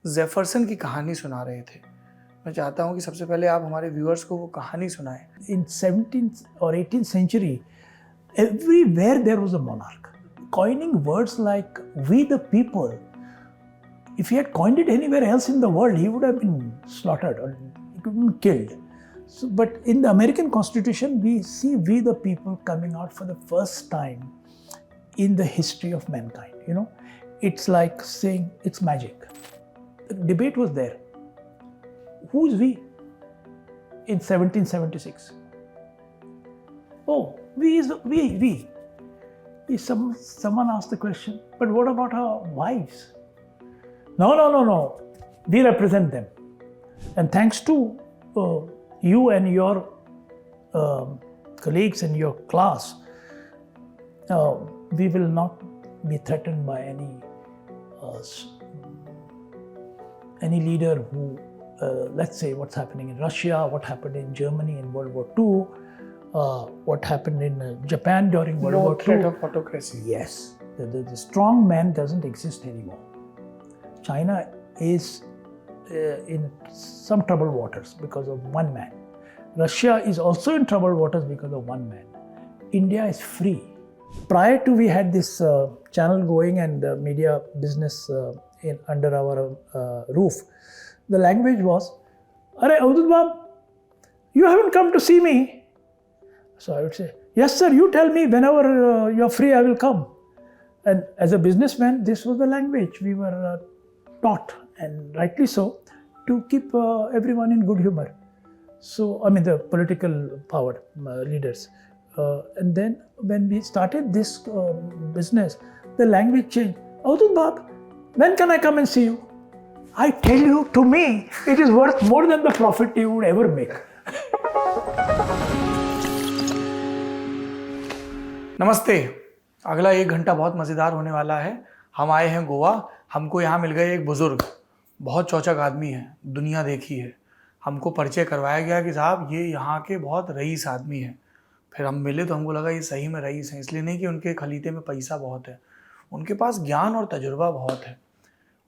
Jefferson की कहानी सुना रहे थे। मैं चाहता हूँ कि सबसे पहले आप हमारे व्यूअर्स को वो कहानी सुनाएं। In 17th or 18th century, everywhere there was a monarch, coining words like "we the people." If he had coined it anywhere else in the world, he would have been slaughtered or he could have been killed. So, but in the American Constitution, we see "we the people" coming out for the first time in the history of mankind. You know, it's like saying it's magic. The debate was there. Who's we? In 1776. Oh, we is we. Someone asked the question, but what about our wives? No. We represent them. And thanks to you and your colleagues in your class, we will not be threatened by any leader who, let's say, what's happening in Russia, what happened in Germany in World War II, what happened in Japan during World War II. No threat of autocracy. Yes, the strong man doesn't exist anymore. China is in some troubled waters because of one man. Russia is also in troubled waters because of one man. India is free. Prior to we had this channel going and the media business under our roof, the language was, "Arey Auduth Bab, you haven't come to see me." So I would say, "Yes sir, you tell me whenever you're free, I will come." And as a businessman, this was the language we were taught, and rightly so, to keep everyone in good humor. So, I mean, the political power leaders. And then when we started this business, the language changed. "Auduth Bab, when can I come and see you?" I tell you, to me, it is worth more than the profit you would ever make. नमस्ते। अगला 1 घंटा बहुत मज़ेदार होने वाला है। हम आए हैं गोवा। हमको यहाँ मिल गए एक बुज़ुर्ग, बहुत चौचक आदमी है, दुनिया देखी है। हमको परिचय करवाया गया कि साहब ये यहाँ के बहुत रईस आदमी हैं। फिर हम मिले तो हमको लगा ये सही में रईस हैं, इसलिए नहीं कि उनके खलीते में पैसा बहुत है, उनके पास ज्ञान और तजुर्बा बहुत है,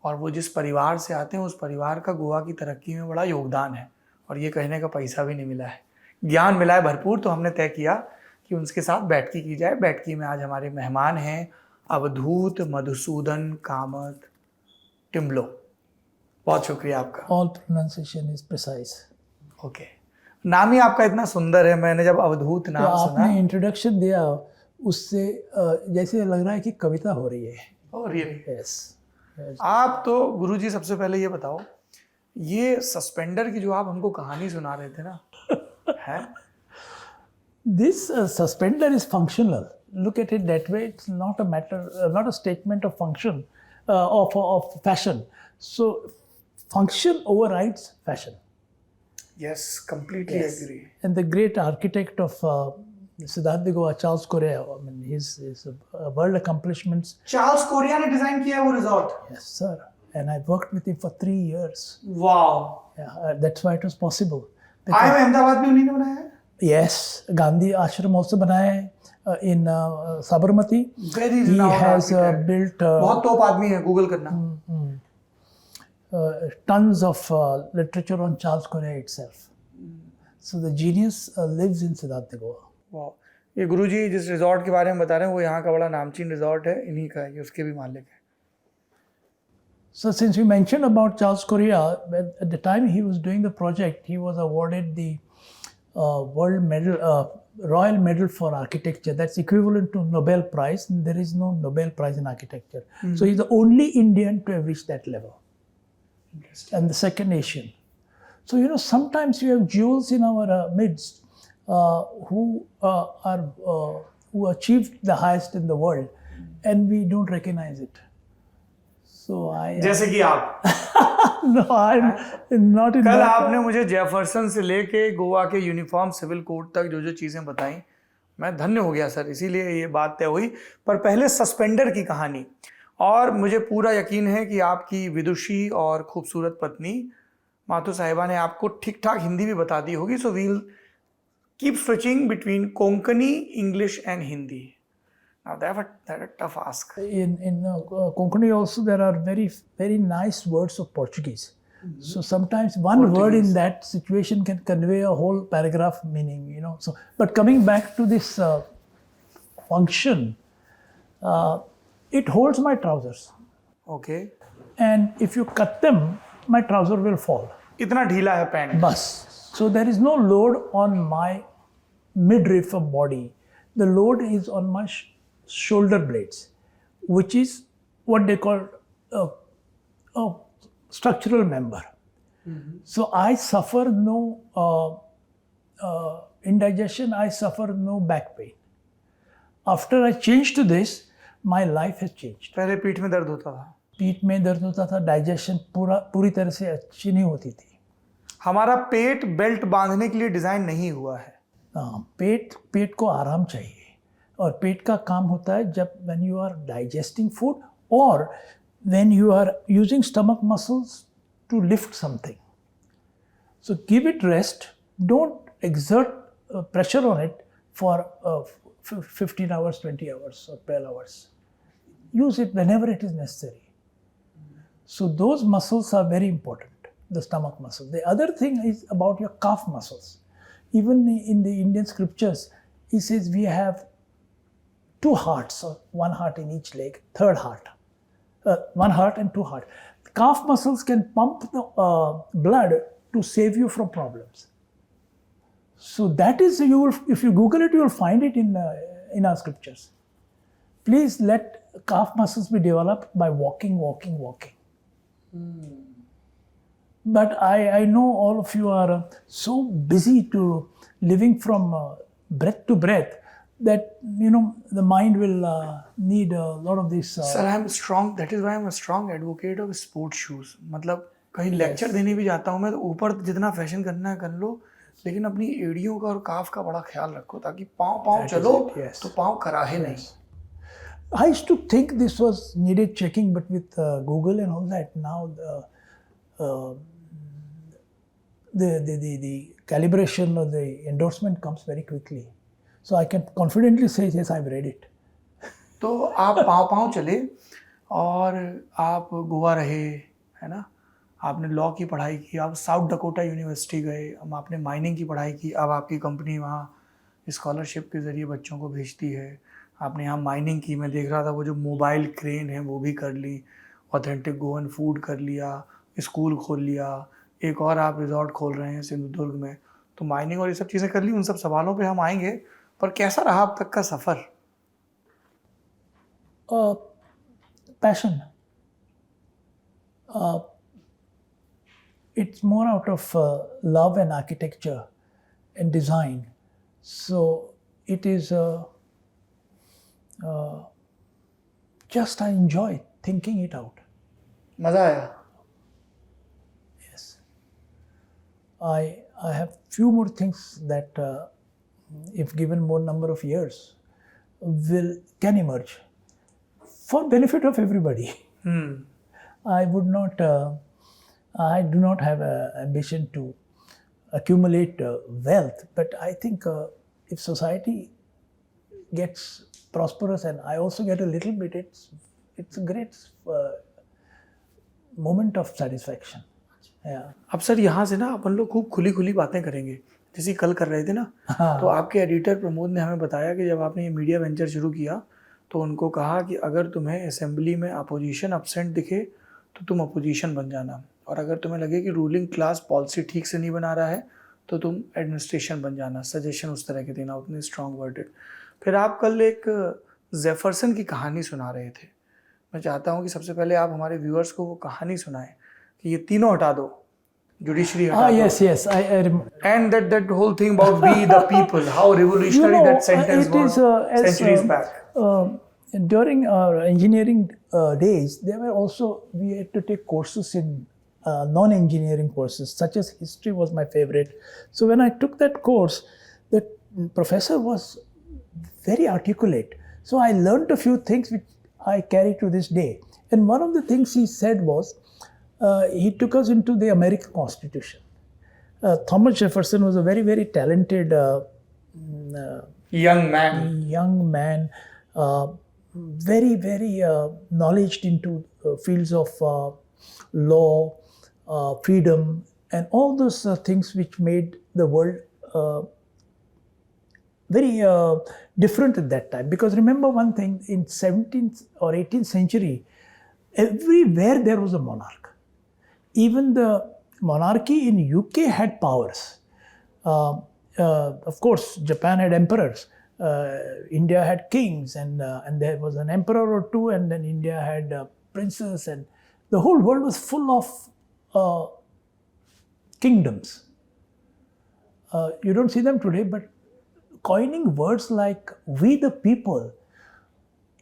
और वो जिस परिवार से आते हैं उस परिवार का गोवा की तरक्की में बड़ा योगदान है। और ये कहने का पैसा भी नहीं मिला है, ज्ञान मिला है भरपूर। तो हमने तय किया कि उनके साथ बैठकी की जाए। बैठकी में आज हमारे मेहमान हैं अवधूत मधुसूदन कामत टिम्बलो। बहुत शुक्रिया आपका। All pronunciation is precise. Okay, नाम ही आपका इतना सुंदर है। मैंने जब अवधूत नाम तो सुना, आपने इंट्रोडक्शन दिया, उससे जैसे लग रहा है कि कविता हो रही है। और रियली Yes. आप तो गुरुजी, सबसे पहले ये बताओ, ये सस्पेंडर की जो आप हमको कहानी सुना रहे थे ना, है? This suspender is functional. Look at it that way. It's not a matter, not a statement of function, of fashion. So, function overrides fashion. Yes, completely agree. And the great architect of Siddharth Goa, Charles Correa, I mean, his world accomplishments. Charles Korea ने design किया है वो resort? Yes, sir. And I worked with him for 3 years. Wow. Yeah, that's why it was possible. आए में अहमदाबाद में उन्हीं ने बनाया है? Yes, Gandhi Ashram also बनाया है in Sabarmati. Very He renowned has architect. built बहुत टॉप आदमी है, गूगल करना। tons of literature on Charles Correa itself. So the genius lives in Siddharth Goa. वाह, ये गुरुजी जिस रिजॉर्ट के बारे में बता रहे हैं वो यहाँ का बड़ा नामचीन रिजॉर्ट है, इन्हीं का है, ये उसके भी मालिक है। So since you mentioned about Charles Correa, at the time he was doing the project, he was awarded the World Medal, Royal Medal for Architecture. That's equivalent to Nobel Prize. And there is no Nobel Prize in architecture. So he's the only Indian to have reached that level. Interesting. And the second Asian. So, you know, sometimes you have jewels in our midst who achieved the highest in the world, and we don't recognize it. So I जैसे कि आप no, I'm not in कल that. आपने मुझे Jefferson से लेके गोवा के uniform civil code तक जो जो चीज़ें बताई, मैं धन्य हो गया सर, इसीलिए ये बात तय हुई। पर पहले सस्पेंडर की कहानी, और मुझे पूरा यकीन है कि आपकी विदुषी और खूबसूरत पत्नी मातू साहिबा ने आपको ठीक ठाक हिंदी भी बता दी होगी। So we'll keep switching between Konkani, English and Hindi. Now that a tough ask. In Konkani also there are very nice words of Portuguese. So sometimes one word in that situation can convey a whole paragraph meaning, you know. So, but coming back to this function, it holds my trousers, Okay. and if you cut them, my trouser will fall. इतना ढीला है pant. Bus. So there is no load on my midriff of body. The load is on my shoulder blades, which is what they call a structural member. So I suffer no indigestion, I suffer no back pain. After I changed to this, my life has changed. पहले पीठ में दर्द होता था. पीठ में दर्द होता था, डाइजेशन पूरी तरह से अच्छी नहीं होती थी. हमारा पेट बेल्ट बांधने के लिए डिजाइन नहीं हुआ है. पेट को आराम चाहिए, और पेट का काम होता है जब when you are digesting food or when you are using stomach muscles to lift something. So give it rest. Don't exert pressure on it for 15 hours, 20 hours or 12 hours. Use it whenever it is necessary. So those muscles are very important, the stomach muscle. The other thing is about your calf muscles. Even in the Indian scriptures, he says we have two hearts, or one heart in each leg, third heart. One heart and two hearts. Calf muscles can pump the blood to save you from problems. So that is, if you Google it, you will find it in our scriptures. Please let calf muscles be developed by walking. But I know all of you are so busy to living from breath to breath that, you know, the mind will need a lot of this. Sir, I am strong. That is why I am a strong advocate of sports shoes. मतलब कहीं lecture देने भी जाता हूँ मैं, तो ऊपर जितना फैशन करना है कर लो, लेकिन अपनी एड़ियों का और काफ का बड़ा ख्याल रखो, ताकि पाँव चलो तो पाँव कराहे नहीं. I used to think this was needed checking, but with Google and all that, now the calibration or the endorsement comes very quickly. So I can confidently say, yes, I've read it. तो आप पाँव चले और आप गोवा रहे, है ना, आपने लॉ की पढ़ाई की, आप साउथ डकोटा यूनिवर्सिटी गए, अब आपने माइनिंग की पढ़ाई की, अब आपकी कंपनी वहाँ स्कॉलरशिप के ज़रिए बच्चों को भेजती है. आपने यहाँ माइनिंग की, मैं देख रहा था वो जो मोबाइल क्रेन है वो भी कर ली, ऑथेंटिक गोवन फूड कर लिया, स्कूल खोल लिया, एक और आप रिजॉर्ट खोल रहे हैं सिंधुदुर्ग में. तो माइनिंग और ये सब चीज़ें कर ली. उन सब सवालों पे हम आएंगे, पर कैसा रहा अब तक का सफ़र? Passion. It's more out of love and architecture and design. So it is just I enjoy thinking it out. मज़ा आया. Yes. I have few more things that if given more number of years can emerge for benefit of everybody. I would not I do not have an ambition to accumulate wealth, but I think if society gets prosperous and I also get a little bit, it's a great moment of satisfaction. Yeah. अब sir यहाँ से ना अपन लोग खूब खुली बातें करेंगे, जैसे कल कर रहे थे ना. तो आपके एडिटर प्रमोद ने हमें बताया कि जब आपने ये मीडिया वेंचर शुरू किया तो उनको कहा कि अगर तुम्हें असेंबली में अपोजिशन एब्सेंट दिखे तो तुम अपोजिशन बन जाना, और अगर तुम्हें लगे कि रूलिंग क्लास पॉलिसी ठीक से नहीं बना रहा है तो तुम एडमिनिस्ट्रेशन बन जाना. सजेशन उस तरह के देना, उतने स्ट्रॉन्ग वर्डेड. फिर आप कल एक जेफरसन की कहानी सुना रहे थे. मैं चाहता हूँ कि सबसे पहले आप हमारे व्यूअर्स को वो कहानी सुनाएं कि ये तीनों हटा दो, जुडिशरी हटा दो. Yes. I And that whole thing about we the people, how revolutionary that sentence was centuries back. During our engineering days, we had to take courses in non-engineering courses, such as history was my favorite. So when I took that course, the professor was very articulate. So I learned a few things which I carry to this day. And one of the things he said was, he took us into the American Constitution. Thomas Jefferson was a very, very talented young man. very, very knowledge into fields of law, freedom, and all those things which made the world very different at that time. Because remember one thing, in 17th or 18th century, everywhere there was a monarch. Even the monarchy in UK had powers. Of course, Japan had emperors. India had kings, and there was an emperor or two, and then India had princes, and the whole world was full of kingdoms. You don't see them today, but coining words like "we the people,"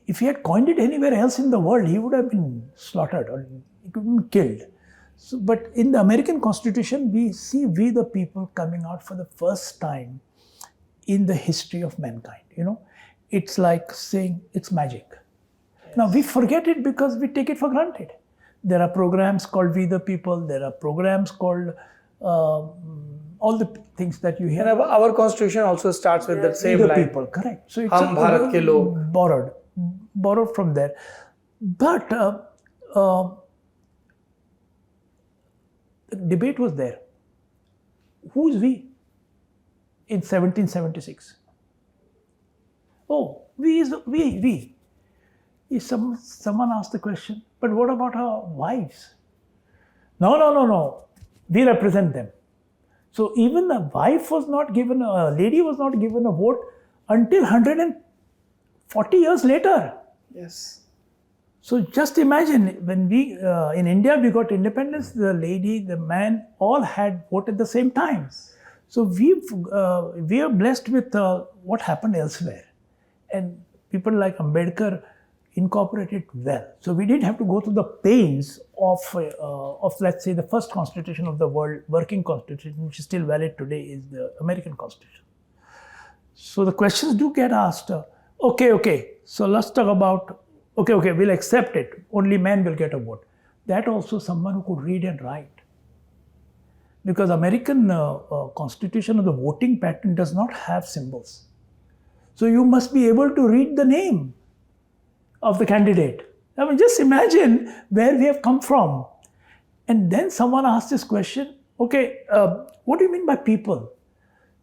if he had coined it anywhere else in the world, he would have been slaughtered or he could have been killed. So, but in the American Constitution, we see "we the people" coming out for the first time in the history of mankind. It's like saying it's magic. Yes. Now we forget it because we take it for granted. There are programs called "We the People." There are programs called all the things that you hear. And our constitution also starts with that same "We the line. people," correct. So it's Hum Bharat ke log. borrowed from there. But the debate was there. Who's we? In 1776. Oh, we is we. Someone asked the question, but what about our wives? No. We represent them. So even a wife was not given, a lady was not given a vote until 140 years later. Yes. So just imagine, when we, in India, we got independence, the lady, the man, all had vote at the same time. So we are blessed with what happened elsewhere. And people like Ambedkar incorporated well. So we didn't have to go through the pains of let's say, the first constitution of the world, working constitution, which is still valid today, is the American Constitution. So the questions do get asked, okay, so let's talk about, okay, we'll accept it, only men will get a vote. That also someone who could read and write. Because American Constitution of the voting pattern does not have symbols. So you must be able to read the name of the candidate. I mean, just imagine where we have come from. And then someone asked this question, okay, what do you mean by people?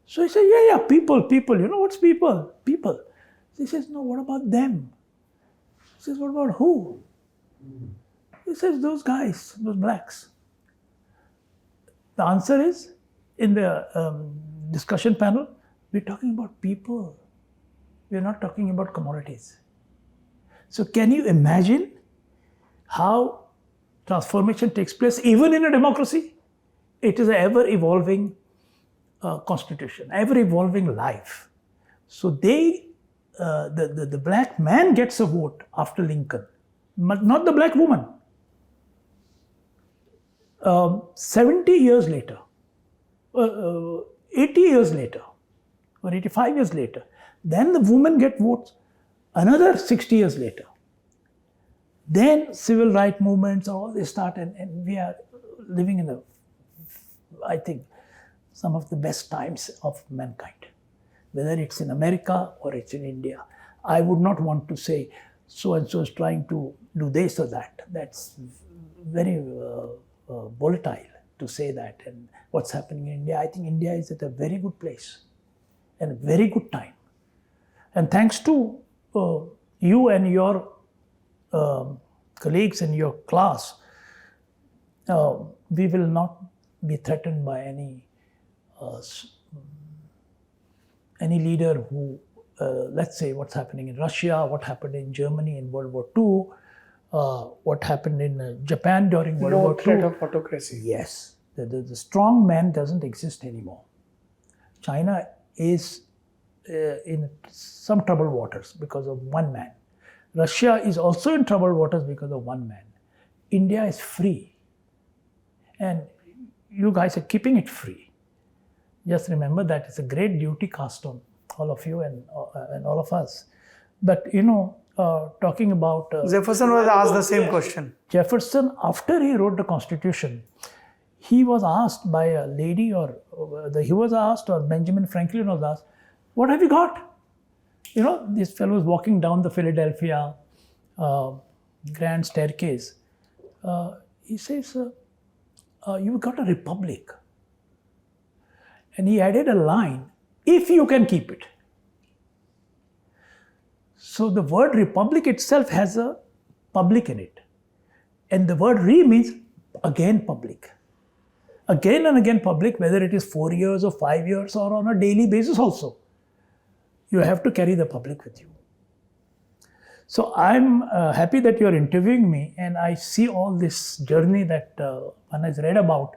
So he said, yeah, people. You know what's people? People. So he says, no, what about them? He says, what about who? He says, those guys, those blacks. The answer is, in the discussion panel, we're talking about people. We're not talking about commodities. So can you imagine how transformation takes place even in a democracy? It is an ever-evolving constitution, ever-evolving life. So the black man gets a vote after Lincoln, but not the black woman. 70 years later, 80 years later, or 85 years later, then the women get votes another 60 years later. Then civil rights movements, all they start, and we are living in I think, some of the best times of mankind. Whether it's in America or it's in India. I would not want to say so-and-so is trying to do this or that. That's very volatile to say that. And what's happening in India, I think India is at a very good place and a very good time. And thanks to you and your colleagues in your class, we will not be threatened by any leader who, let's say, what's happening in Russia, what happened in Germany in World War II, what happened in Japan during World War II. No threat of autocracy. Yes, the strong man doesn't exist anymore. China is in some troubled waters because of one man. Russia is also in troubled waters because of one man. India is free. And you guys are keeping it free. Just remember that it's a great duty cast on all of you and all of us. But talking about... Jefferson was asked the same question. Jefferson, after he wrote the Constitution, he was asked by a lady, or Benjamin Franklin was asked, what have you got? This fellow was walking down the Philadelphia grand staircase. He says, you've got a republic. And he added a line, if you can keep it. So the word republic itself has a public in it. And the word means again public. Again and again public, whether it is 4 years or 5 years or on a daily basis also. You have to carry the public with you. So I'm happy that you're interviewing me, and I see all this journey that one has read about,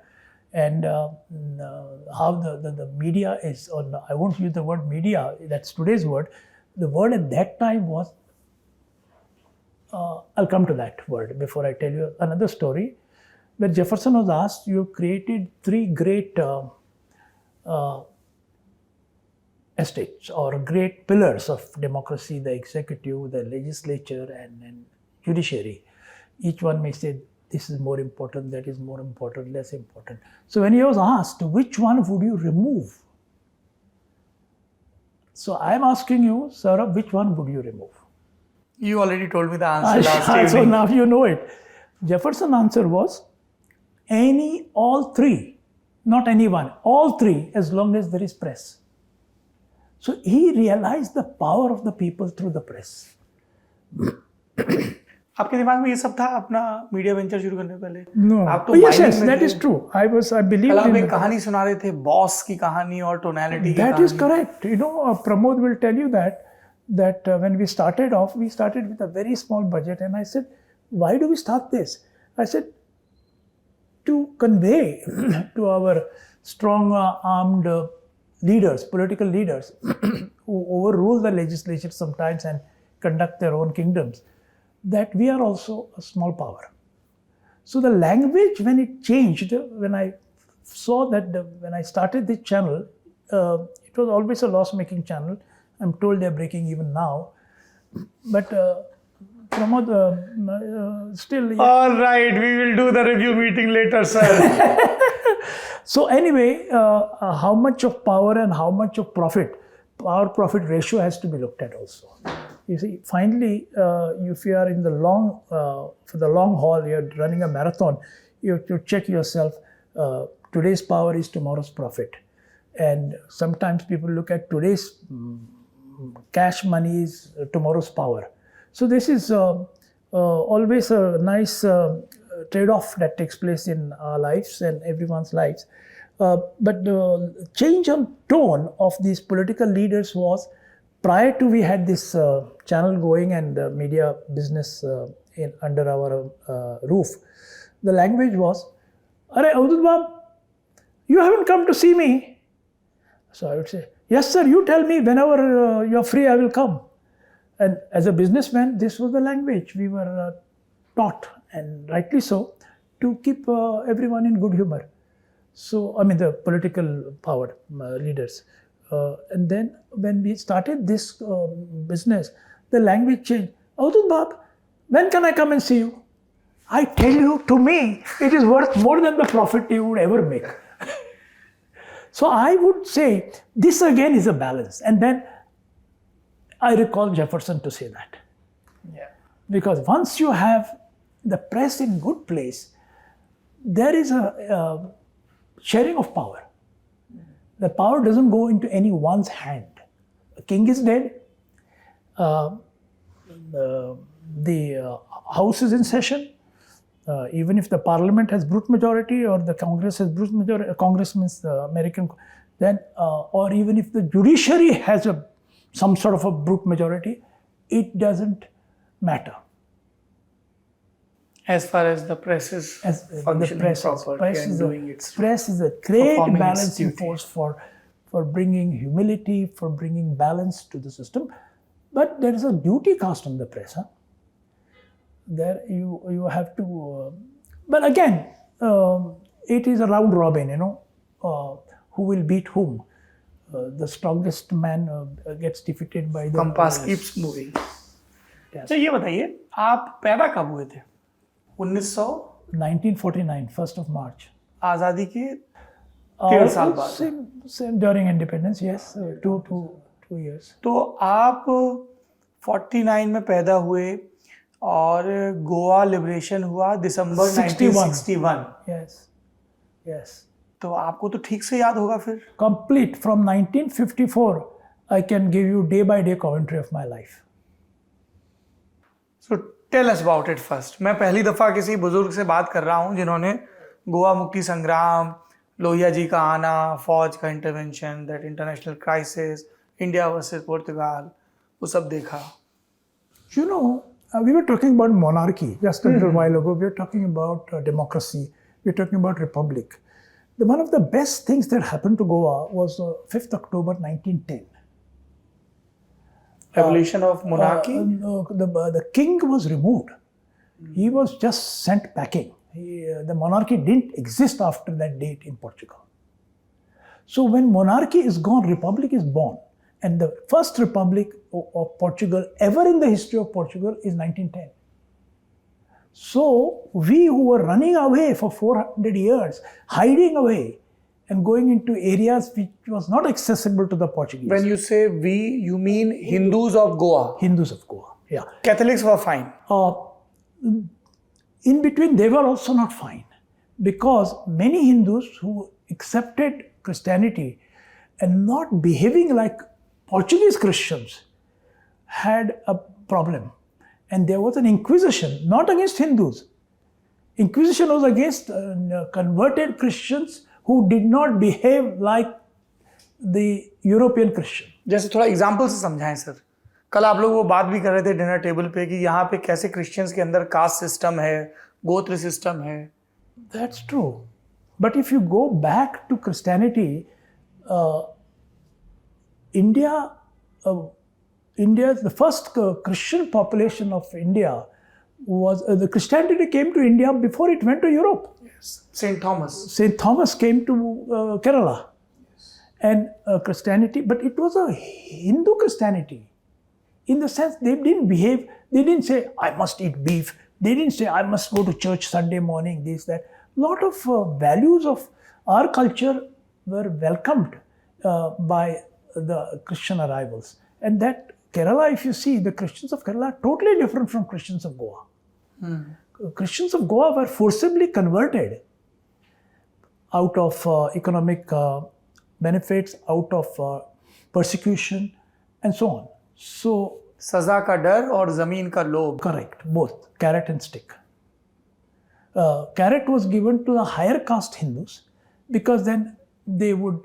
and how the media is, or I won't use the word media, that's today's word. The word at that time was, I'll come to that word before I tell you another story, where Jefferson was asked, you created 3 great estates or great pillars of democracy, the executive, the legislature, and judiciary. Each one may say, this is more important, that is more important, less important. So when he was asked, which one would you remove? So I'm asking you, Saurabh, which one would you remove? You already told me the answer last evening. So now you know it. Jefferson's answer was, all 3, not any one, all 3, as long as there is press. So he realized the power of the people through the press. आपके दिमाग में ये सब था अपना media venture शुरू करने से पहले? No. आप तो yes, that is true. I believe कल आप in एक कहानी सुना रहे थे, बॉस की कहानी और टोनैलिटी की That कहानी. is correct. Pramod will tell you that when we started off, we started with a very small budget, and I said, why do we start this? I said, to convey to our strong armed leaders, political leaders, who overrule the legislature sometimes and conduct their own kingdoms, that we are also a small power. So the language, when it changed, when I saw that when I started this channel, it was always a loss-making channel. I'm told they're breaking even now. But Pramod, still... All right, we will do the review meeting later, sir. So anyway, how much of power and how much of profit, power-profit ratio has to be looked at also. You see, finally, if you are in the for the long haul, you're running a marathon, you have to check yourself, today's power is tomorrow's profit. And sometimes people look at today's cash money is tomorrow's power. So this is always a nice trade-off that takes place in our lives and everyone's lives. But the change on tone of these political leaders was, prior to we had this channel going and the media business under our roof, the language was, "Arey Auduth Bab, you haven't come to see me." So I would say, "Yes sir, you tell me whenever you're free, I will come." And as a businessman, this was the language we were taught, and rightly so, to keep everyone in good humor. So, I mean, the political power leaders. And then when we started this business, the language changed. "Auduth Bab, when can I come and see you?" I tell you, to me, it is worth more than the profit you would ever make. So I would say, this again is a balance. And then I recall Jefferson to say that. Yeah. Because once you have the press in good place, there is a sharing of power. The power doesn't go into any one's hand. The king is dead. The house is in session. Even if the parliament has brute majority or the Congress has brute majority, Congress means the American, then, or even if the judiciary has some sort of a brute majority, it doesn't matter. As far as the press is functioning properly and doing its press is a great performing its balancing duty. force for bringing humility, for bringing balance to the system. But there is a duty cast on the press. Huh? There you have to, but again, it is a round robin, who will beat whom. The strongest man gets defeated by the... Compass keeps moving. अच्छा ये बताइए, आप पैदा कब हुए थे? 1949, 1st of March. आज़ादी के 13 साल बाद. Same during independence, yes. 2 2 years. तो आप 49 में पैदा हुए और गोवा लिबरेशन हुआ दिसंबर 1961. Yes, yes. तो आपको तो ठीक से याद होगा फिर. Complete from 1954, I can give you day by day commentary of my life. So tell us about it first. मैं पहली दफ़ा किसी बुजुर्ग से बात कर रहा हूँ जिन्होंने गोवा मुक्ति संग्राम, लोहिया जी का आना, फौज का intervention, that international crisis, India versus Portugal, वो सब देखा. You know, we were talking about monarchy just a little while ago. We were talking about democracy. We were talking about republic. One of the best things that happened to Goa was 5th October 1910. Evolution of monarchy? The king was removed. He was just sent packing. The monarchy didn't exist after that date in Portugal. So when monarchy is gone, republic is born. And the first republic of Portugal ever in the history of Portugal is 1910. So we who were running away for 400 years, hiding away and going into areas which was not accessible to the Portuguese. When you say we, you mean Hindus of Goa? Hindus of Goa, yeah. Catholics were fine. In between, they were also not fine because many Hindus who accepted Christianity and not behaving like Portuguese Christians had a problem. And there was an inquisition, not against Hindus. Inquisition was against converted Christians who did not behave like the European Christian. जैसे थोड़ा example से समझाएं sir. कल आप लोग वो बात भी कर रहे थे डिनर टेबल पे कि यहाँ पे कैसे क्रिश्चियंस के अंदर कास्ट सिस्टम है, गोत्र सिस्टम है. That's true. But if you go back to Christianity, the first Christian population of India was, the Christianity came to India before it went to Europe. Yes. Saint Thomas. Saint Thomas came to Kerala. Yes. And Christianity, but it was a Hindu Christianity. In the sense they didn't behave, they didn't say, I must eat beef. They didn't say, I must go to church Sunday morning, this, that. Lot of values of our culture were welcomed by the Christian arrivals. And that Kerala, if you see, the Christians of Kerala are totally different from Christians of Goa. Christians of Goa were forcibly converted out of economic benefits, out of persecution, and so on. So, सजा का डर और जमीन का लोभ. Correct, both carrot and stick. Carrot was given to the higher caste Hindus because then they would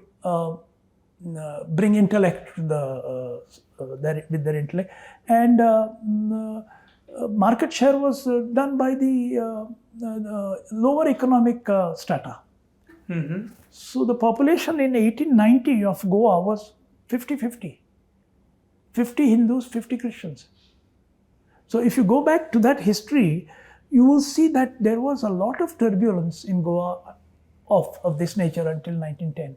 bring intellect to with their intellect, and market share was done by the lower economic strata. Mm-hmm. So the population in 1890 of Goa was 50-50. 50 Hindus, 50 Christians. So if you go back to that history, you will see that there was a lot of turbulence in Goa of this nature until 1910.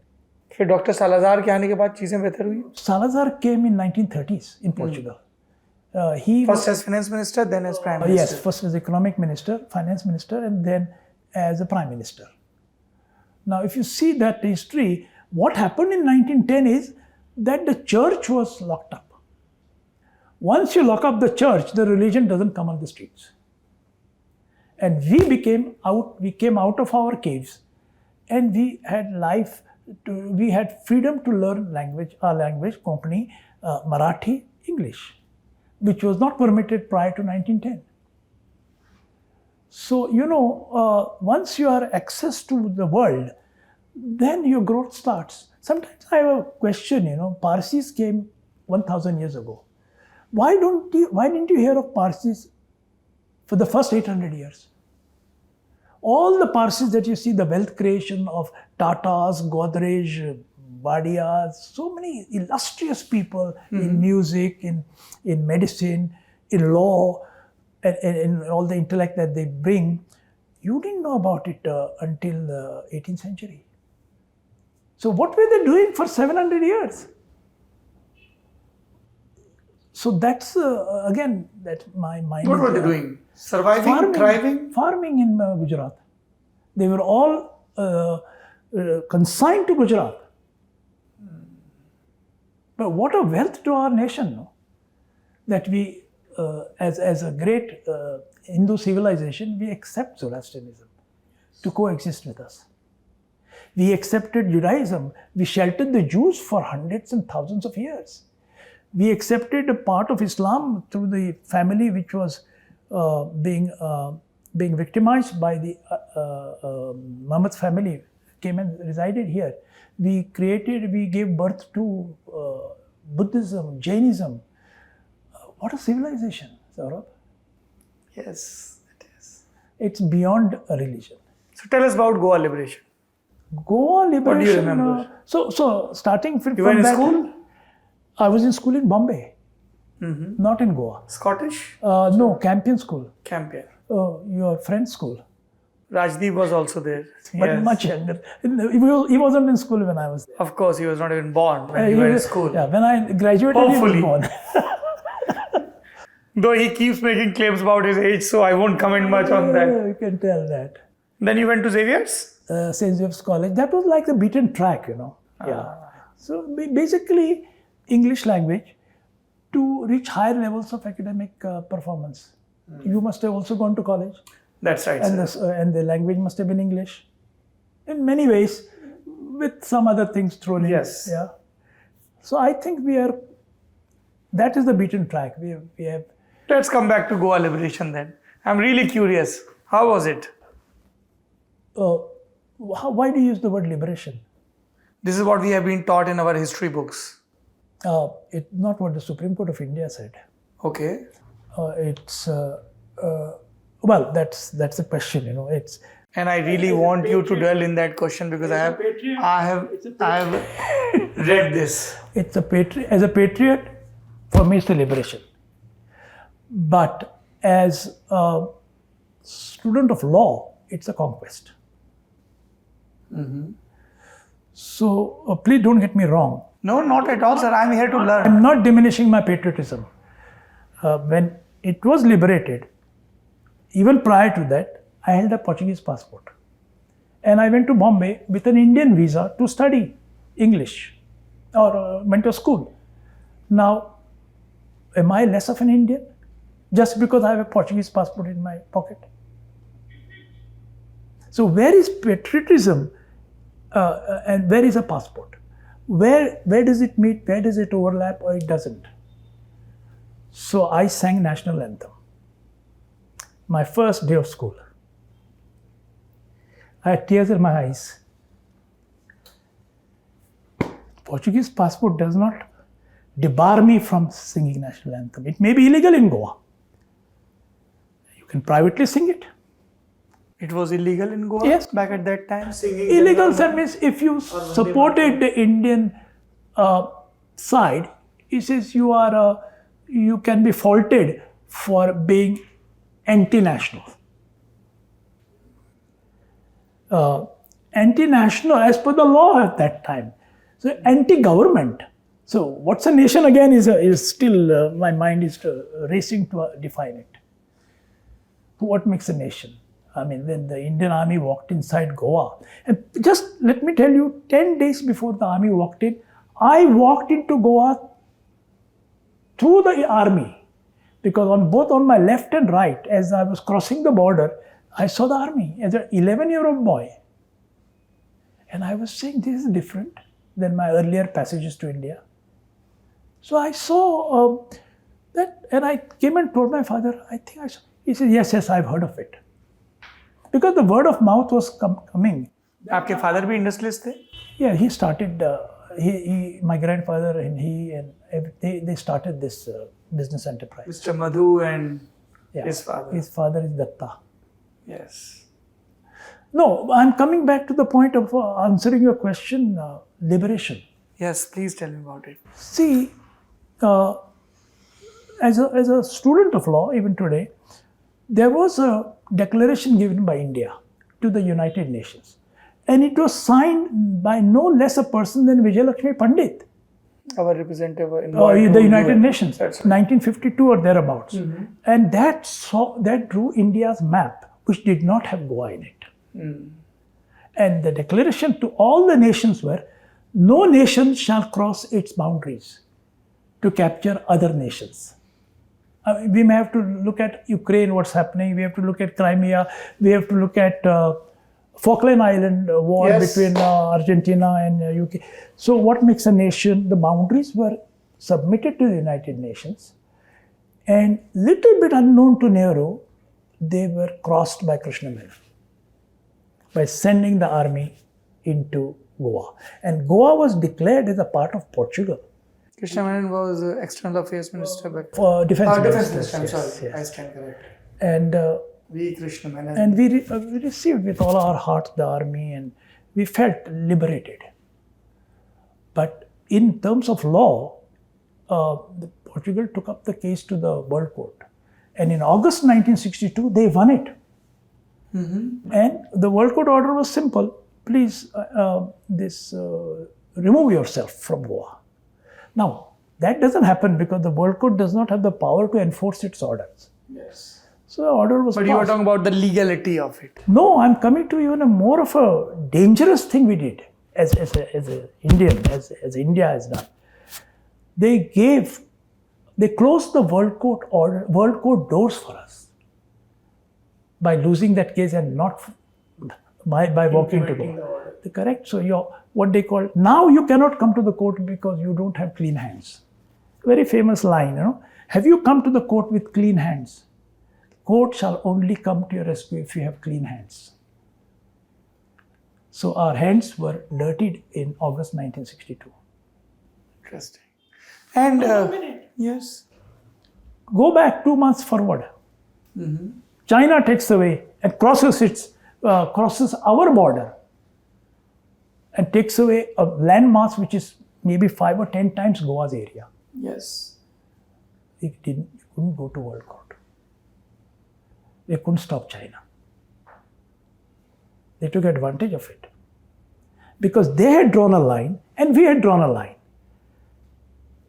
फिर doctor Salazar के आने के बाद चीजें बेहतर हुई. Salazar came in 1930s in Portugal. He first as finance minister, then as prime minister. Yes, first as economic minister, finance minister, and then as a prime minister. Now, if you see that history, what happened in 1910 is that the church was locked up. Once you lock up the church, the religion doesn't come on the streets. And we came out of our caves, and we had we had freedom to learn our language, Konkani, Marathi, English, which was not permitted prior to 1910. So, once you are access to the world, then your growth starts. Sometimes I have a question, Parsis came 1,000 years ago. Why didn't you hear of Parsis for the first 800 years? All the Parsis that you see, the wealth creation of Tatas, Godrej, Badias, so many illustrious people in music, in medicine, in law, and all the intellect that they bring, you didn't know about it until the 18th century. So what were they doing for 700 years? So that's, again, that's my mind. What were they doing? Surviving, thriving? Farming in Gujarat. They were all consigned to Gujarat. But what a wealth to our nation, no? That we, as a great Hindu civilization, we accept Zoroastrianism to coexist with us. We accepted Judaism. We sheltered the Jews for hundreds and thousands of years. We accepted a part of Islam through the family which was being victimized by the Muhammad's family, came and resided here. We gave birth to Buddhism, Jainism. What a civilization, Saurabh. Yes, it is. It's beyond a religion. So tell us about Goa liberation. Goa liberation. What do you remember? So starting from You were in that, school? I was in school in Bombay, not in Goa. Scottish? No, Campion School. Campion. Your friend's school, Rajdeep was also there. but Yes. much younger. He wasn't in school when I was there. Of course, he was not even born when you were in school. Yeah, when I graduated, Hopefully. he was born. Though he keeps making claims about his age, so I won't comment much on that. You can tell that. Then you went to Xavier's? St. Joseph's College. That was like the beaten track, you know. Yeah. So basically, English language to reach higher levels of academic performance. You must have also gone to college, That's right. and the language must have been English. In many ways, with some other things thrown in. Yes. Yeah. So I think that is the beaten track. We have. Let's come back to Goa liberation then. I'm really curious. How was it? Why do you use the word liberation? This is what we have been taught in our history books. It's not what the Supreme Court of India said. Okay. Well, that's a question, you know. And I really want you to dwell in that question because I have read this. As a patriot, for me, it's a liberation. But as a student of law, it's a conquest. So please don't get me wrong. No, not at all, sir. I'm here to learn. I'm not diminishing my patriotism. When it was liberated, even prior to that, I held a Portuguese passport. And I went to Bombay with an Indian visa to study English or went to school. Now, am I less of an Indian just because I have a Portuguese passport in my pocket? So where is patriotism and where is a passport? Where does it meet? Where does it overlap or it doesn't? So I sang national anthem. My first day of school. I had tears in my eyes. Portuguese passport does not debar me from singing national anthem. It may be illegal in Goa. You can privately sing it. It was illegal in Goa Yes. back at that time? Illegal, sir, means if you supported the Indian side, it says you can be faulted for being anti-national. Anti-national as per the law at that time. So anti-government. So what's a nation again is still, my mind is racing to define it. What makes a nation? I mean, when the Indian army walked inside Goa, and just let me tell you, 10 days before the army walked in, I walked into Goa through the army, because both on my left and right, as I was crossing the border, I saw the army as an 11-year-old boy. And I was saying, this is different than my earlier passages to India. So I saw that, and I came and told my father, I think I saw. He said, yes, I've heard of it. Because the word of mouth was coming. आपके father भी industrialist थे? Yeah, he started, my grandfather and they started this business enterprise. Mr. Madhu and Yeah. his father. His father is Datta. Yes. No, I'm coming back to the point of answering your question, liberation. Yes, please tell me about it. See, as a student of law, even today, there was a declaration given by India to the United Nations. And it was signed by no less a person than Vijayalakshmi Pandit, Our representative in the United Nations, That's 1952 or thereabouts. And that drew India's map, which did not have Goa in it. And the declaration to all the nations were, no nation shall cross its boundaries to capture other nations. We may have to look at Ukraine, what's happening. We have to look at Crimea. We have to look at Falkland Island war between Argentina and UK. So what makes a nation? The boundaries were submitted to the United Nations, and little bit unknown to Nehru, they were crossed by Krishna Menon by sending the army into Goa. And Goa was declared as a part of Portugal. Krishna Menon was External Affairs Minister, but For defense Defense Minister. I'm yes, sorry, yes. I stand correct. And We Krishna Menon. and we received with all our heart the army, and we felt liberated. But in terms of law, Portugal took up the case to the World Court. And in August 1962, they won it. And the World Court order was simple. Please, remove yourself from Goa. Now, that doesn't happen because the World Court does not have the power to enforce its orders. Yes. So the order was But you were passed. talking about the legality of it. No, I'm coming to even a more of a dangerous thing we did as an Indian, as India has done. They closed the World Court doors for us by losing that case and not by walking to Implementing the go. order. Correct. So what they call now you cannot come to the court because you don't have clean hands. Very famous line, Have you come to the court with clean hands? Court shall only come to your rescue if you have clean hands. So our hands were dirtied in August 1962. Interesting. And yes. Go back 2 months forward. China takes away and crosses our border and takes away a landmass which is maybe 5 or 10 times Goa's area. Yes. They couldn't go to World Court. They couldn't stop China. They took advantage of it. Because they had drawn a line and we had drawn a line.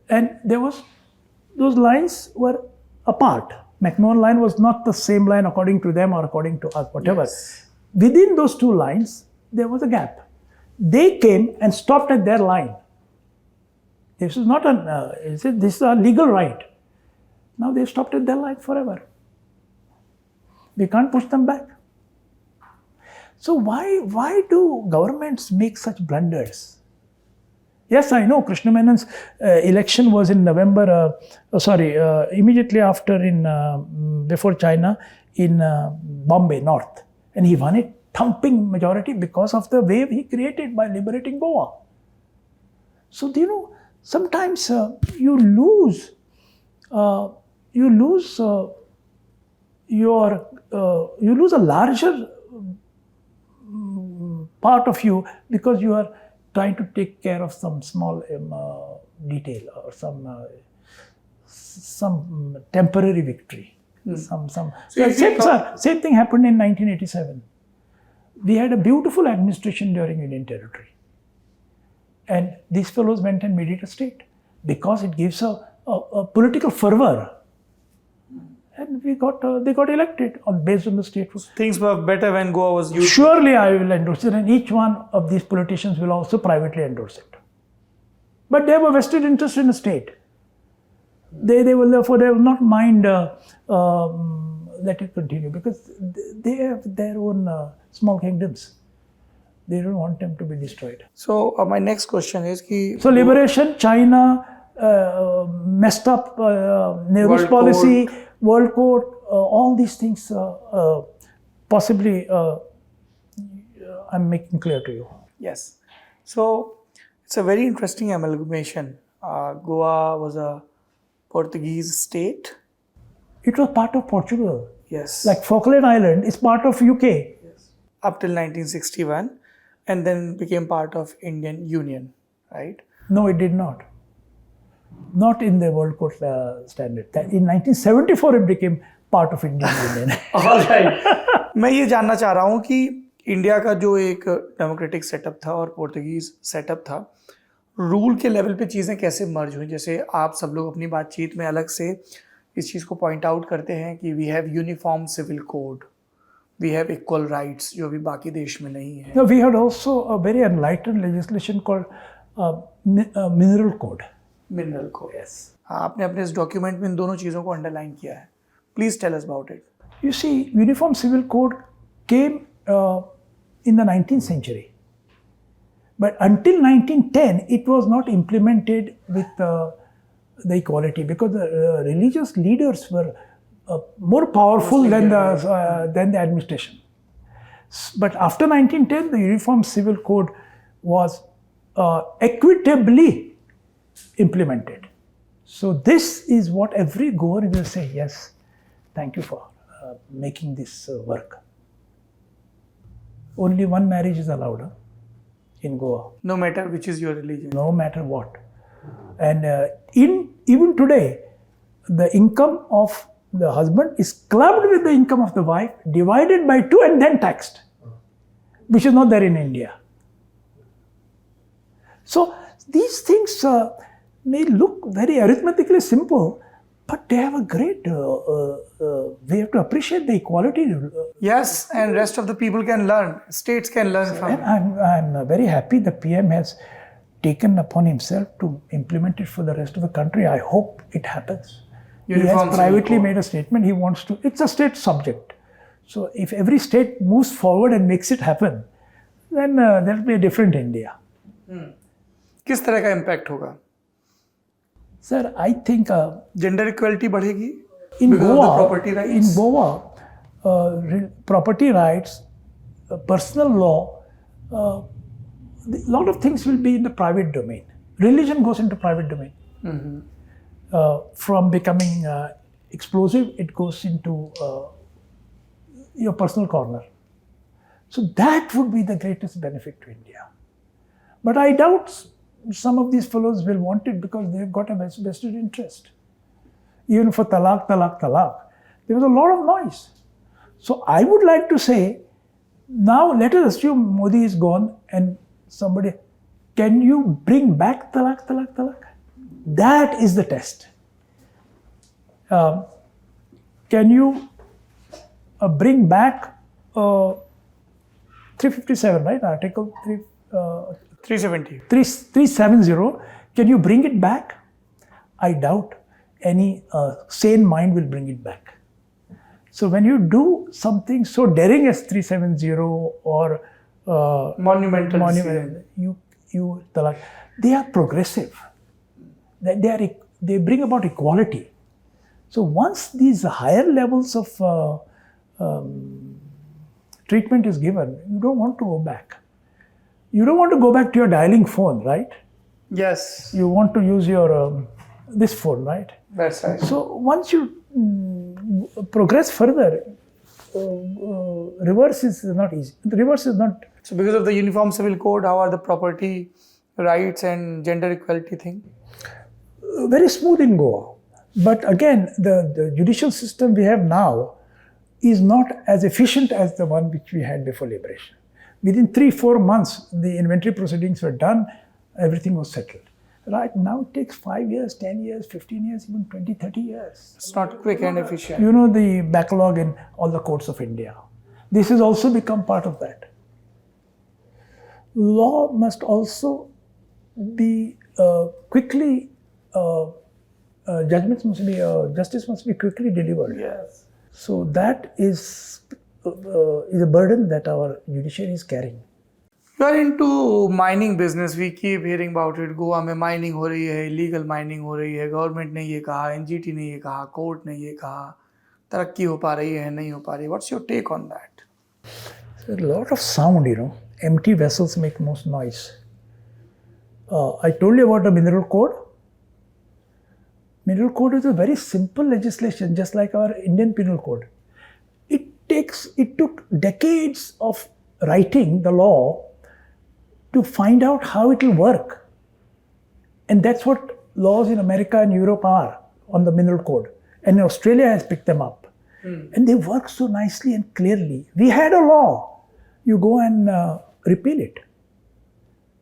And those lines were apart. McMahon line was not the same line according to them or according to us, whatever. Yes. Within those two lines, there was a gap. They came and stopped at their line. This is not this is a legal right. Now they stopped at their line forever. We can't push them back. So why do governments make such blunders? Yes, I know Krishna Menon's election was in November, immediately after before China in Bombay, North. And he won it thumping majority because of the wave he created by liberating Goa. So, sometimes you lose a larger part of you because you are trying to take care of some small detail or some temporary victory. Same thing happened in 1987. We had a beautiful administration during Union Territory. And these fellows went and made it a state because it gives a political fervor. And they got elected based on the state. Things were better when Goa was used. Surely I will endorse it, and each one of these politicians will also privately endorse it. But they have a vested interest in the state. They will not mind let it continue because they have their own small kingdoms. They don't want them to be destroyed. So my next question is So liberation, China messed up Nehru's policy, World Court, all these things possibly I'm making clear to you. Yes. So it's a very interesting amalgamation. Goa was a Portuguese state. It was part of Portugal. Yes. Like Falkland Island is part of UK. Yes. Up till 1961 and then became part of Indian Union, right? No, it did not. Not in the World Court standard. In 1974 it became part of Indian Union. All right. मैं ये जानना चाह रहा हूँ कि India का जो एक डेमोक्रेटिक सेटअप था और पोर्तुगीज सेटअप था, रूल के लेवल पे चीज़ें कैसे मर्ज हुई? जैसे आप सब लोग अपनी बातचीत में अलग से इस चीज़ को पॉइंट आउट करते हैं कि we have uniform civil code, we have equal rights, जो भी बाकी देश में नहीं है. No, we had also a very enlightened legislation called Mineral Code. Mineral code. Yes. आपने अपने इस डॉक्यूमेंट में इन दोनों चीज़ों को अंडरलाइन किया है. Please tell us about it. You see, Uniform Civil Code came in the 19th century. But until 1910, it was not implemented with the equality because the religious leaders were more powerful than the administration. But after 1910, the Uniform Civil Code was equitably implemented. So this is what every Goan will say, yes, thank you for making this work. Only one marriage is allowed in Goa. No matter which is your religion. No matter what. And even today, the income of the husband is clubbed with the income of the wife, divided by 2 and then taxed, which is not there in India. So these things may look very arithmetically simple, but they have a great, we have to appreciate the equality. Yes, and rest of the people can learn. States can learn from it. And I'm very happy the PM has taken upon himself to implement it for the rest of the country. I hope it happens. He Uniform has privately made a statement. He wants to, it's a state subject. So if every state moves forward and makes it happen, then there will be a different India. किस तरह का impact होगा? Sir, I think gender equality बढ़ेगी in because of Goa, the property rights? in Goa, property rights, personal law, a lot of things will be in the private domain. Religion goes into private domain. From becoming explosive, it goes into your personal corner. So that would be the greatest benefit to India. But I doubt some of these fellows will want it because they've got a vested interest. Even for talaq, there was a lot of noise. So I would like to say, now let us assume Modi is gone and somebody, can you bring back talaq? That is the test. Can you bring back 357, right? Article 370. 370. Can you bring it back? I doubt any sane mind will bring it back. So when you do something so daring as 370 or Monumental. you talaq, they are progressive. They bring about equality. So once these higher levels of treatment is given, you don't want to go back. You don't want to go back to your dialing phone, right? Yes. You want to use your this phone, right? That's right. So once you progress further, reverse is not easy. The reverse is not. So because of the Uniform Civil Code, how are the property rights and gender equality thing? Very smooth in Goa. But again, the judicial system we have now is not as efficient as the one which we had before liberation. Within 3-4 months, the inventory proceedings were done, everything was settled. Right now it takes 5 years, 10 years, 15 years, even 20, 30 years. It's not quick and efficient. You know the backlog in all the courts of India. This has also become part of that. Law must also be quickly, justice must be quickly delivered. Yes. So that is a burden that our judiciary is carrying. You are into mining business. We keep hearing about it. Goa में mining हो रही है, illegal mining हो रही है. Government ने ये कहा, NGT ने ये कहा, कोर्ट ने ये कहा, तरक्की हो पा रही है, नहीं हो पा रही. What's your take on that? There's a lot of sound, you know. Empty vessels make most noise. I told you about the mineral code. Mineral code is a very simple legislation, just like our Indian penal code. It took decades of writing the law to find out how it will work. And that's what laws in America and Europe are on the mineral code. And Australia has picked them up. And they work so nicely and clearly. We had a law. You go and repeal it.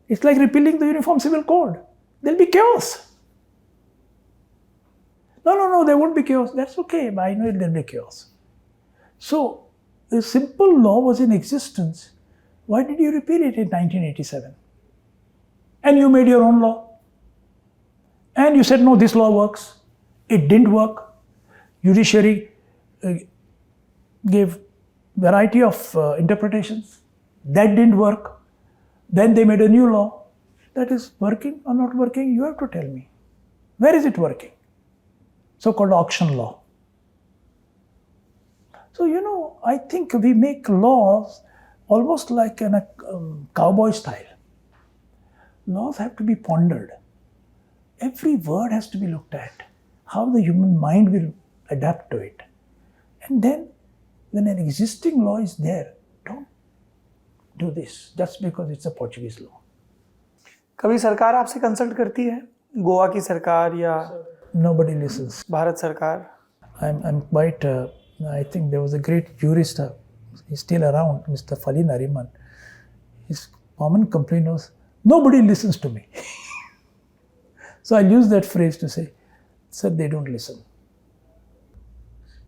It's like repealing the Uniform Civil Code. There'll be chaos. No, there won't be chaos. That's okay. I know there'll be chaos. So, a simple law was in existence. Why did you repeal it in 1987? And you made your own law. And you said, no, this law works. It didn't work. Judiciary gave variety of interpretations. That didn't work. Then they made a new law. That is working or not working, you have to tell me. Where is it working? So-called auction law. So, I think we make laws almost like in a cowboy style. Laws have to be pondered. Every word has to be looked at. How the human mind will adapt to it. And then, when an existing law is there, don't do this just because it's a Portuguese law. कभी सरकार आपसे consult करती है, गोवा की सरकार या Nobody listens. Bharat सरकार? I'm quite, I think there was a great jurist, he's still around, Mr. Fali Nariman. His common complaint was, nobody listens to me. So I'll use that phrase to say, sir, they don't listen.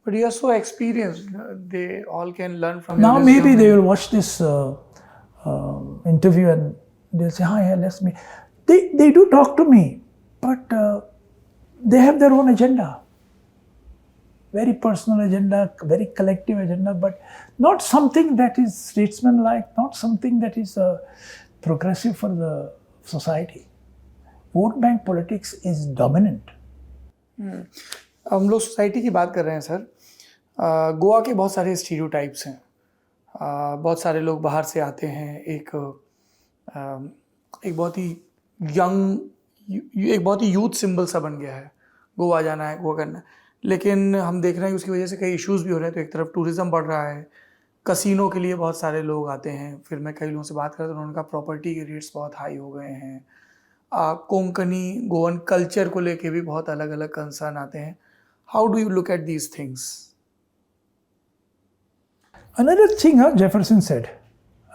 But you are so experienced, they all can learn from you. Now maybe they will watch this interview and they'll say, yeah, let's me. They do talk to me, but they have their own agenda. Very personal agenda, very collective agenda, but not something that is statesman-like, not something that is progressive for the society. Vote bank politics is dominant. हम लोग society की बात कर रहे हैं sir. Goa के बहुत सारे स्टीरियोटाइप्स हैं. बहुत सारे लोग बाहर से आते हैं. एक बहुत ही यंग, एक बहुत ही यूथ सिंबल सा बन गया है. गोवा जाना है, गोवा करना है. लेकिन हम देख रहे हैं कि उसकी वजह से कई इश्यूज़ भी हो रहे हैं. तो एक तरफ टूरिज़्म बढ़ रहा है, कसिनो के लिए बहुत सारे लोग आते हैं. फिर मैं कई लोगों से बात करता हूँ, उनका प्रॉपर्टी के रेट्स बहुत हाई हो गए हैं. कोंकणी गोवन कल्चर को लेके भी बहुत अलग अलग कंसर्न आते हैं. How do you look at these things? Another thing Jefferson said,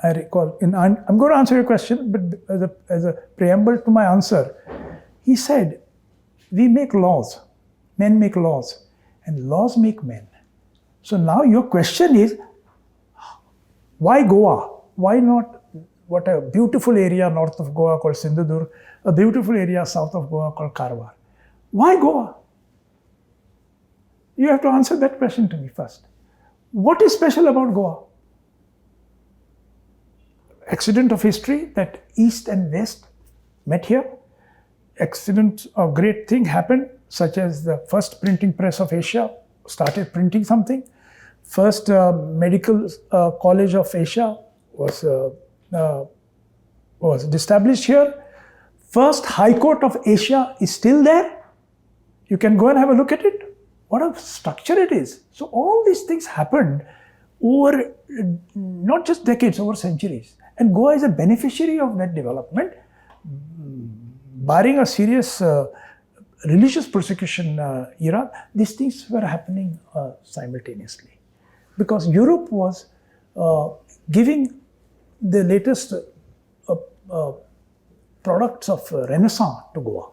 I recall, I'm going to answer your question, but as a preamble to my answer, he said, we make laws, men make laws, and laws make men. So now your question is, why Goa? Why not what a beautiful area north of Goa called Sindhudurg, a beautiful area south of Goa called Karwar? Why Goa? You have to answer that question to me first. What is special about Goa? Accident of history that East and West met here. Accident of great thing happened, such as the first printing press of Asia started printing something. First medical college of Asia was established here. First High Court of Asia is still there. You can go and have a look at it. What a structure it is. So all these things happened over not just decades, over centuries. And Goa is a beneficiary of that development. Barring a serious religious persecution era, these things were happening simultaneously. Because Europe was giving the latest products of Renaissance to Goa.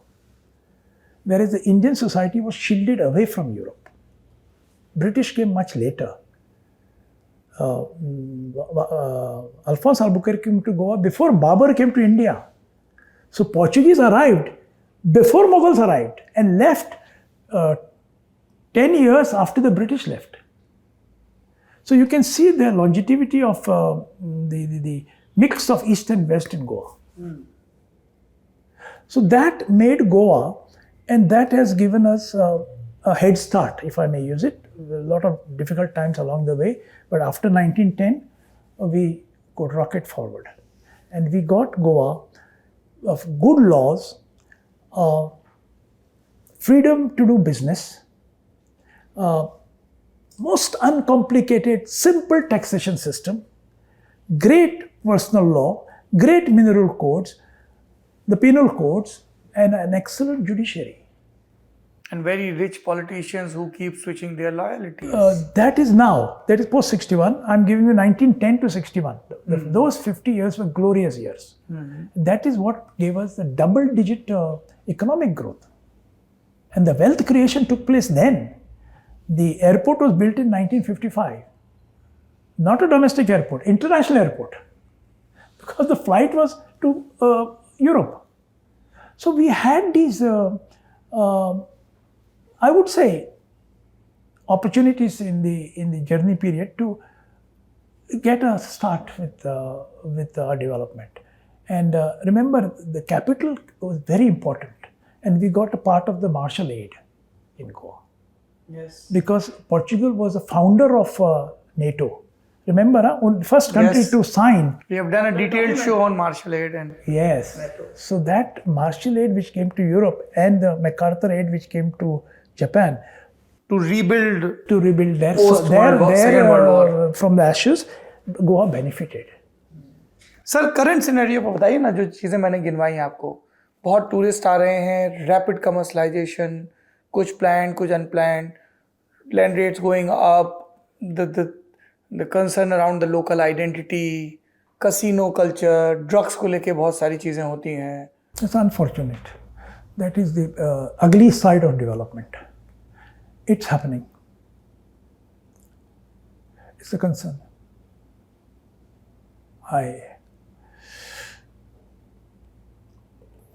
Whereas the Indian society was shielded away from Europe. British came much later. Alphonse Albuquerque came to Goa before Babur came to India. So Portuguese arrived before Mughals arrived and left 10 years after the British left. So you can see the longevity of the mix of East and West in Goa. So that made Goa, and that has given us a head start, if I may use it. A lot of difficult times along the way, but after 1910, we could rocket forward. And we got Goa of good laws, freedom to do business, most uncomplicated, simple taxation system, great personal law, great mineral codes, the penal codes, and an excellent judiciary. And very rich politicians who keep switching their loyalties. That is now, that is post 61. I'm giving you 1910 to 61. Those 50 years were glorious years. That is what gave us the double-digit economic growth. And the wealth creation took place then. The airport was built in 1955. Not a domestic airport, international airport. Because the flight was to Europe. So we had these I would say opportunities in the journey period to get a start with our development. And remember, the capital was very important, and we got a part of the Marshall Aid in Goa. Yes. Because Portugal was a founder of NATO. Remember, first country Yes. to sign. We have done a detailed show on Marshall Aid and Yes. So that Marshall Aid which came to Europe and the MacArthur Aid which came to Japan to rebuild their Post World War, Second World War. from the ashes, Goa benefited. Sir current scenario पर बताइए ना, जो चीज़ें मैंने गिनवाई हैं आपको. बहुत tourist आ रहे हैं, रैपिड कमर्शलाइजेशन, कुछ प्लान कुछ unplan, land rates going up, the concern around the local identity, casino culture, drugs को लेके बहुत सारी चीज़ें होती हैं. It's unfortunate. That is the ugly side of development. It's happening. It's a concern.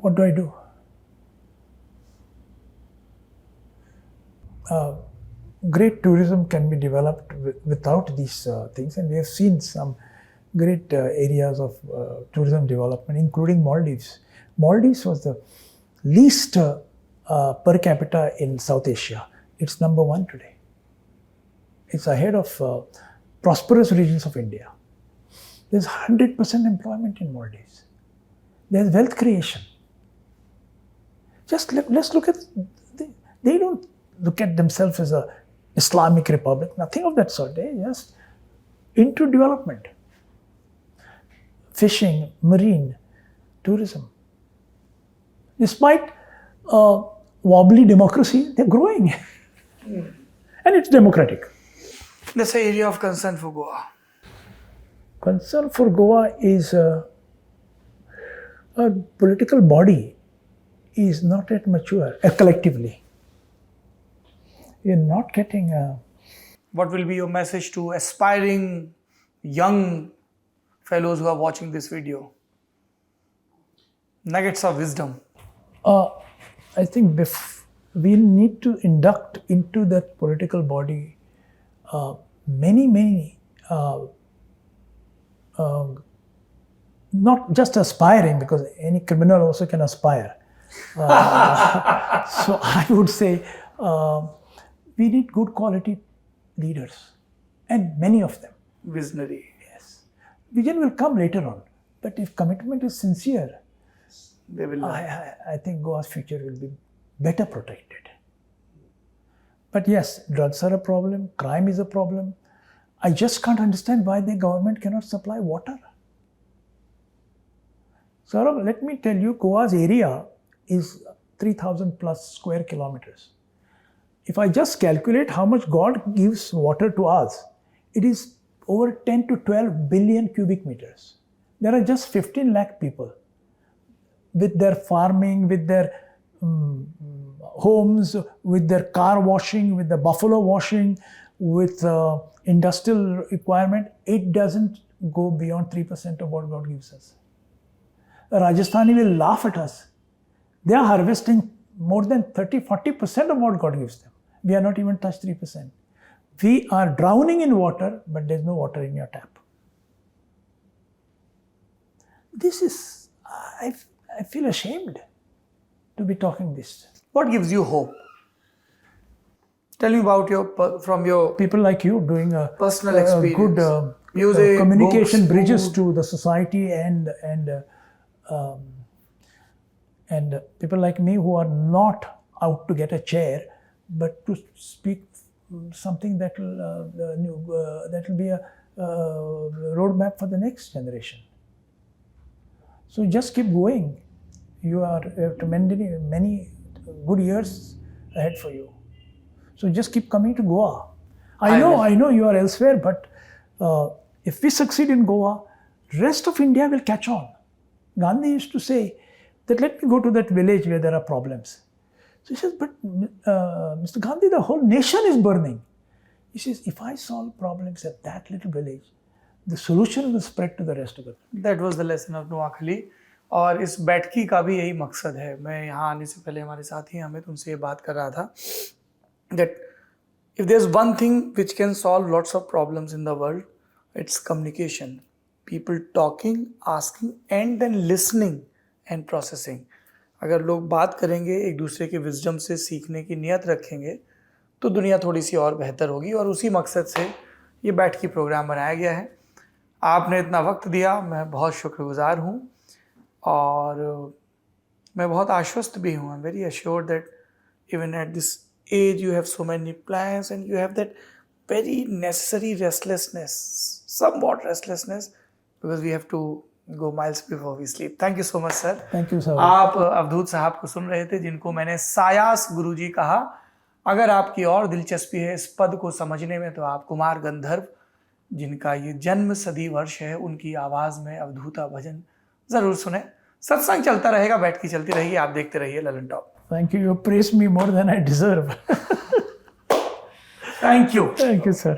What do I do? Great tourism can be developed without these things, and we have seen some great areas of tourism development, including Maldives. Maldives was the least per capita in South Asia. It's number 1 today. It's ahead of prosperous regions of India. There's 100% employment in Maldives. There's wealth creation. Just let's look at, they don't look at themselves as a Islamic republic, nothing of that sort. They're just into development. Fishing, marine, tourism. Despite wobbly democracy, they're growing. And it's democratic. That's an area of concern for Goa. Concern for Goa is a political body is not yet mature collectively. You're not getting What will be your message to aspiring young fellows who are watching this video? Nuggets of wisdom. I think we need to induct into that political body many not just aspiring, because any criminal also can aspire. So I would say we need good quality leaders, and many of them. Visionary. Yes. Vision will come later on, but if commitment is sincere, They will. I think Goa's future will be better protected. But yes, drugs are a problem, crime is a problem. I just can't understand why the government cannot supply water. Saurabh, let me tell you, Goa's area is 3,000 plus square kilometers. If I just calculate how much God gives water to us, it is over 10 to 12 billion cubic meters. There are just 15 lakh people with their farming, with their homes, with their car washing, with the buffalo washing, with industrial requirement. It doesn't go beyond 3% of what God gives us. A Rajasthani will laugh at us. They are harvesting more than 30-40% of what God gives them. We are not even touched 3%. We are drowning in water, but there's no water in your tap. This is, I feel ashamed to be talking this. What gives you hope? Tell me about from your People like you doing a personal experience. Good Music, communication books, bridges food. to the society and people like me who are not out to get a chair, but to speak something that will be a roadmap for the next generation. So just keep going. You have many good years ahead for you. So just keep coming to Goa. I know you are elsewhere, but if we succeed in Goa, rest of India will catch on. Gandhi used to say that let me go to that village where there are problems. So he says, but Mr. Gandhi, the whole nation is burning. He says, if I solve problems at that little village, the solution will spread to the rest of the country. That was the lesson of Noakhali. और इस बैठकी का भी यही मकसद है. मैं यहाँ आने से पहले हमारे साथी अमित उनसे ये बात कर रहा था that if there's one thing which can solve lots of problems in the world, it's communication. People talking, asking, and then listening and processing. अगर लोग बात करेंगे, एक दूसरे के विजडम से सीखने की नियत रखेंगे, तो दुनिया थोड़ी सी और बेहतर होगी। और उसी मकसद से ये बैठकी प्रोग्राम बनाया गया है। आपने इतना वक्त दिया, मैं बहुत शुक्रगुजार हूँ और मैं बहुत आश्वस्त भी हूँ। I am very assured that even at this age you have so many plans and you have that very necessary restlessness, somewhat restlessness, because we have to go miles before we sleep. Thank you so much sir. Thank you sir. आप अवधूत साहब को सुन रहे थे, जिनको मैंने सायास गुरुजी कहा। अगर आपकी और दिलचस्पी है इस पद को समझने में, तो आप कुमार गंधर्व, जिनका ये जन्म सदी वर्ष है, उनकी आवाज में अवधूता भजन जरूर सुने। सत्संग चलता रहेगा, बैठकी चलती रहेगी। आप देखते रहिए Lalan top. Thank you. You praised me more than I deserve. Thank you. Thank you, sir.